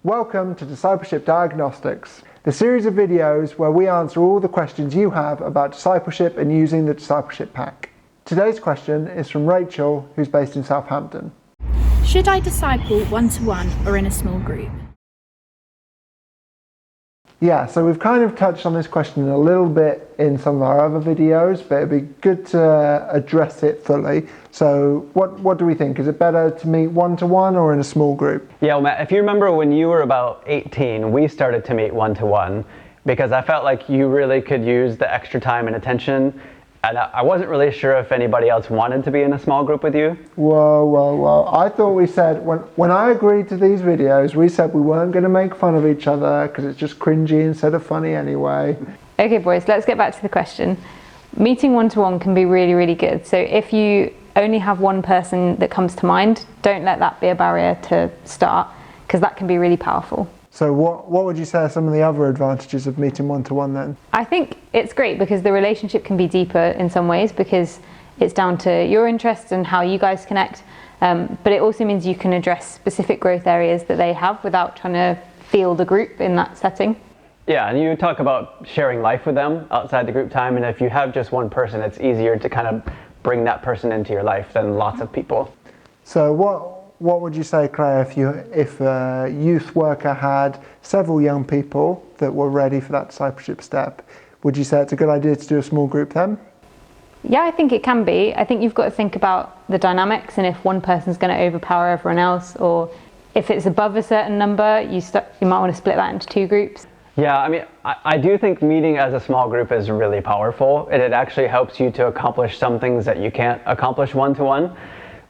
Welcome to Discipleship Diagnostics, the series of videos where we answer all the questions you have about discipleship and using the Discipleship Pack. Today's question is from Rachel, who's based in Southampton. Should I disciple one-to-one or in a small group? Yeah, so we've kind of touched on this question a little bit in some of our other videos, but it'd be good to address it fully. So what do we think? Is it better to meet one-to-one or in a small group? Yeah, well, Matt, if you remember when you were about 18, we started to meet one-to-one because I felt like you really could use the extra time and attention. And I wasn't really sure if anybody else wanted to be in a small group with you. Whoa. I thought we said, when I agreed to these videos, we said we weren't going to make fun of each other because it's just cringy instead of funny anyway. Okay boys, let's get back to the question. Meeting one-to-one can be really, really good. So if you only have one person that comes to mind, don't let that be a barrier to start, because that can be really powerful. So what would you say are some of the other advantages of meeting one-to-one then? I think it's great because the relationship can be deeper in some ways because it's down to your interests and how you guys connect. But it also means you can address specific growth areas that they have without trying to feel the group in that setting. Yeah, and you talk about sharing life with them outside the group time, and if you have just one person, it's easier to kind of bring that person into your life than lots of people. So what would you say, Claire, if a youth worker had several young people that were ready for that discipleship step? Would you say it's a good idea to do a small group then? Yeah, I think it can be. I think you've got to think about the dynamics and if one person's going to overpower everyone else, or if it's above a certain number, you might want to split that into two groups. Yeah, I mean, I do think meeting as a small group is really powerful, and it actually helps you to accomplish some things that you can't accomplish one-to-one.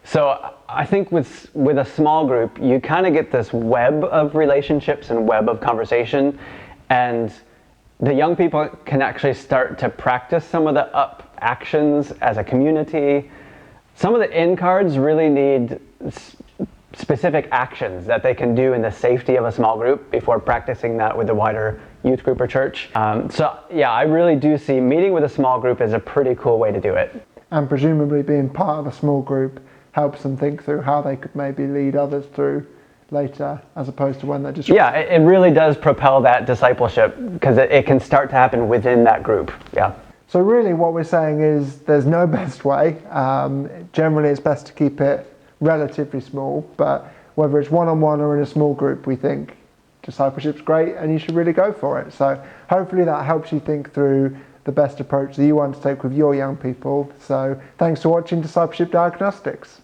So I think with a small group, you kind of get this web of relationships and web of conversation, and the young people can actually start to practice some of the up actions as a community. Some of the in cards really need specific actions that they can do in the safety of a small group before practicing that with a wider youth group or church. So yeah, I really do see meeting with a small group is a pretty cool way to do it. And presumably being part of a small group helps them think through how they could maybe lead others through later, as opposed to when they're just... Yeah, it really does propel that discipleship because it can start to happen within that group. Yeah. So really what we're saying is there's no best way. Generally it's best to keep it relatively small, but whether it's one-on-one or in a small group, we think discipleship's great and you should really go for it. So hopefully that helps you think through the best approach that you want to take with your young people. So thanks for watching Discipleship Diagnostics.